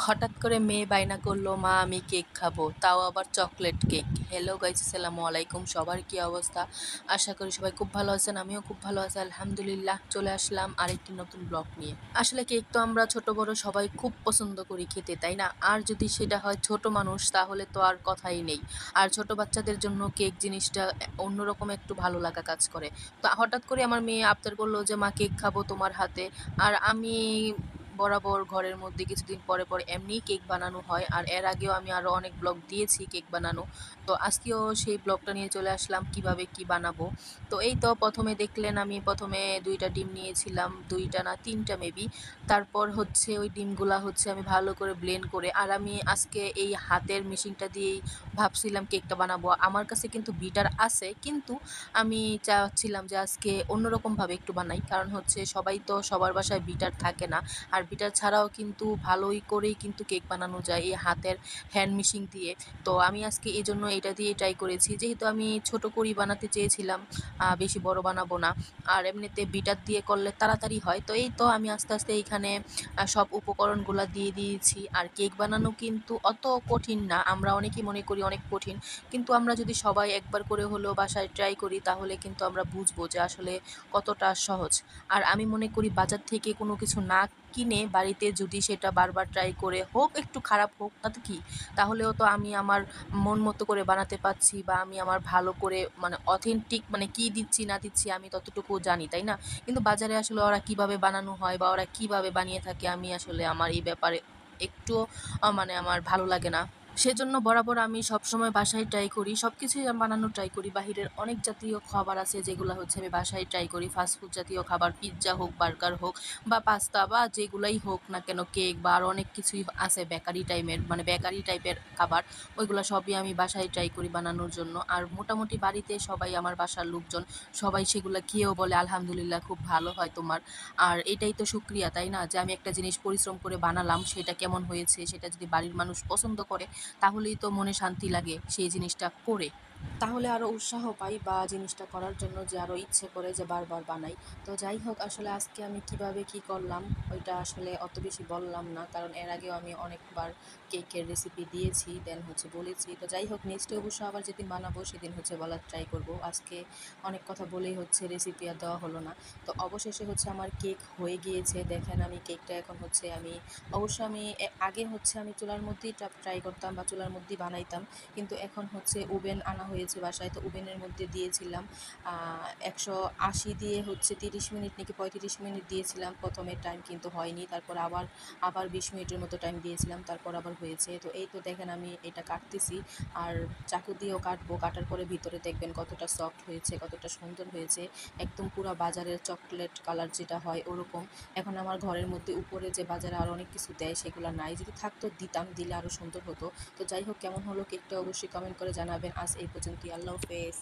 হঠাৎ করে মেয়ে বায়না করলো, মা আমি কেক খাবো, তাও আবার চকলেট কেক। হ্যালো গাইস, আসসালামু আলাইকুম। সবার কি অবস্থা? আশা করি সবাই খুব ভালো আছেন, আমিও খুব ভালো আছি আলহামদুলিল্লাহ। চলে আসলাম আরেকটি নতুন ব্লগ নিয়ে। আসলে কেক তো আমরা ছোট বড় সবাই খুব পছন্দ করি খেতে, তাই না? আর যদি সেটা হয় ছোট মানুষ, তাহলে তো আর কথাই নেই। আর ছোট বাচ্চাদের জন্য কেক জিনিসটা অন্যরকম একটু ভালো লাগা কাজ করে। তো হঠাৎ করে আমার মেয়ে আবদার করলো যে মা কেক খাবো তোমার হাতে। আর আমি বরাবর ঘরের মধ্যে কিছুদিন পরে পরে এমনিই কেক বানানো হয়, আর এর আগেও আমি আরও অনেক ব্লগ দিয়েছি কেক বানানো। তো আজকেও সেই ব্লগটা নিয়ে চলে আসলাম কিভাবে কি বানাবো। তো এই তো প্রথমে দেখলেন আমি প্রথমে 2টা ডিম নিয়েছিলাম, 2টা না 3টা মেবি। তারপর হচ্ছে ওই ডিমগুলা হচ্ছে আমি ভালো করে ব্লেন্ড করে, আর আমি আজকে এই হাতের মেশিনটা দিয়েই ভাবছিলাম কেকটা বানাবো। আমার কাছে কিন্তু বিটার আছে, কিন্তু আমি চাচ্ছিলাম যে আজকে অন্যরকমভাবে একটু বানাই, কারণ হচ্ছে সবাই তো সবার বাসায় বিটার থাকে না। আর বিটার ছাড়াও কিন্তু ভালোই করেই কিন্তু কেক বানানো যায় এই হাতের হ্যান্ড মেশিন দিয়ে। তো আমি আজকে এই জন্য এটা দিয়ে ট্রাই করেছি, যেহেতু আমি ছোট করেই বানাতে চেয়েছিলাম, বেশি বড় বানাবো না। আর এমনিতে বিটার দিয়ে করলে তাড়াতাড়ি হয়। তো এই তো আমি আস্তে আস্তে এইখানে সব উপকরণগুলো দিয়ে দিয়েছি। আর কেক বানানো কিন্তু অত কঠিন না, আমরা অনেকেই মনে করি অনেক কঠিন, কিন্তু আমরা যদি সবাই একবার করে হলেও বাসায় ট্রাই করি, তাহলে কিন্তু আমরা বুঝবো যে আসলে কতটা সহজ। আর আমি মনে করি বাজার থেকে কোনো কিছু না কিনে বাড়িতে যদি সেটা বারবার ট্রাই করে, হোক একটু খারাপ হোক তাতে কি, তাহলেও তো আমি আমার মন মতো করে বানাতে পারছি, বা আমি আমার ভালো করে মানে অথেন্টিক মানে কি দিচ্ছি না দিচ্ছি আমি ততটুকু জানি, তাই না? কিন্তু বাজারে আসলে ওরা কিভাবে বানানো হয় বা ওরা কিভাবে বানিয়ে থাকে, আমি আসলে আমার এই ব্যাপারে একটুও মানে আমার ভালো লাগে না। সেজন্য বরাবর আমি সবসময় বাসায় ট্রাই করি, সব কিছুই বানানোর ট্রাই করি। বাহিরের অনেক জাতীয় খাবার আছে যেগুলো হচ্ছে আমি বাসায় ট্রাই করি, ফাস্টফুড জাতীয় খাবার, পিৎজা হোক, বার্গার হোক, বা পাস্তা বা যেগুলাই হোক না কেন, কেক বা আরও অনেক কিছুই আছে বেকারি টাইমের মানে বেকারি টাইপের খাবার, ওইগুলো সবই আমি বাসায় ট্রাই করি বানানোর জন্য। আর মোটামুটি বাড়িতে সবাই, আমার বাসার লোকজন সবাই সেগুলো খেয়েও বলে আলহামদুলিল্লাহ খুব ভালো হয় তোমার। আর এটাই তো শুকরিয়া, তাই না? যে আমি একটা জিনিস পরিশ্রম করে বানালাম, সেটা কেমন হয়েছে সেটা যদি বাড়ির মানুষ পছন্দ করে, তাহলেই তো মনে শান্তি লাগে সেই জিনিসটা করে। তাহলে আরও উৎসাহ পাই বা জিনিসটা করার জন্য যে আরও ইচ্ছে করে যে বারবার বানাই। তো যাই হোক, আসলে আজকে আমি কিভাবে কি করলাম ওইটা আসলে অত বেশি বললাম না, কারণ এর আগেও আমি অনেকবার কেকের রেসিপি দিয়েছি, দেন হচ্ছে বলেছি। তো যাই হোক, নেক্সটে অবশ্য আবার যেদিন বানাবো সেদিন হচ্ছে বলার ট্রাই করব। আজকে অনেক কথা বলেই হচ্ছে রেসিপি আর দেওয়া হলো না। তো অবশেষে হচ্ছে আমার কেক হয়ে গিয়েছে। দেখেন আমি কেকটা এখন হচ্ছে আমি অবশ্য আমি আগে হচ্ছে আমি চুলার মধ্যেই ট্রাই করতাম বা চুলার মধ্যেই বানাইতাম, কিন্তু এখন হচ্ছে ওভেন আনা হয়েছে বাসায়। তো ওভেনের মধ্যে দিয়েছিলাম 180 দিয়ে হচ্ছে 30 মিনিট নাকি 35 মিনিট দিয়েছিলাম প্রথমের টাইম, কিন্তু হয়নি। তারপর আবার 20 মিনিটের মতো টাইম দিয়েছিলাম, তারপর আবার হয়েছে। তো এই তো দেখেন আমি এটা কাটতেছি, আর চাকু দিয়েও কাটবো। কাটার পরে ভিতরে দেখবেন কতটা সফট হয়েছে, কতটা সুন্দর হয়েছে, একদম পুরো বাজারের চকলেট কালার যেটা হয় ওরকম। এখন আমার ঘরের মধ্যে উপরে যে বাজারে আরও অনেক কিছু দেয় সেগুলো নাই, যদি থাকতো দিতাম, দিলে আরও সুন্দর হতো। তো যাই হোক, কেমন হলো কেকটা অবশ্যই কমেন্ট করে জানাবেন। আজ এই পর্যন্তই, আল্লাহ হাফেজ।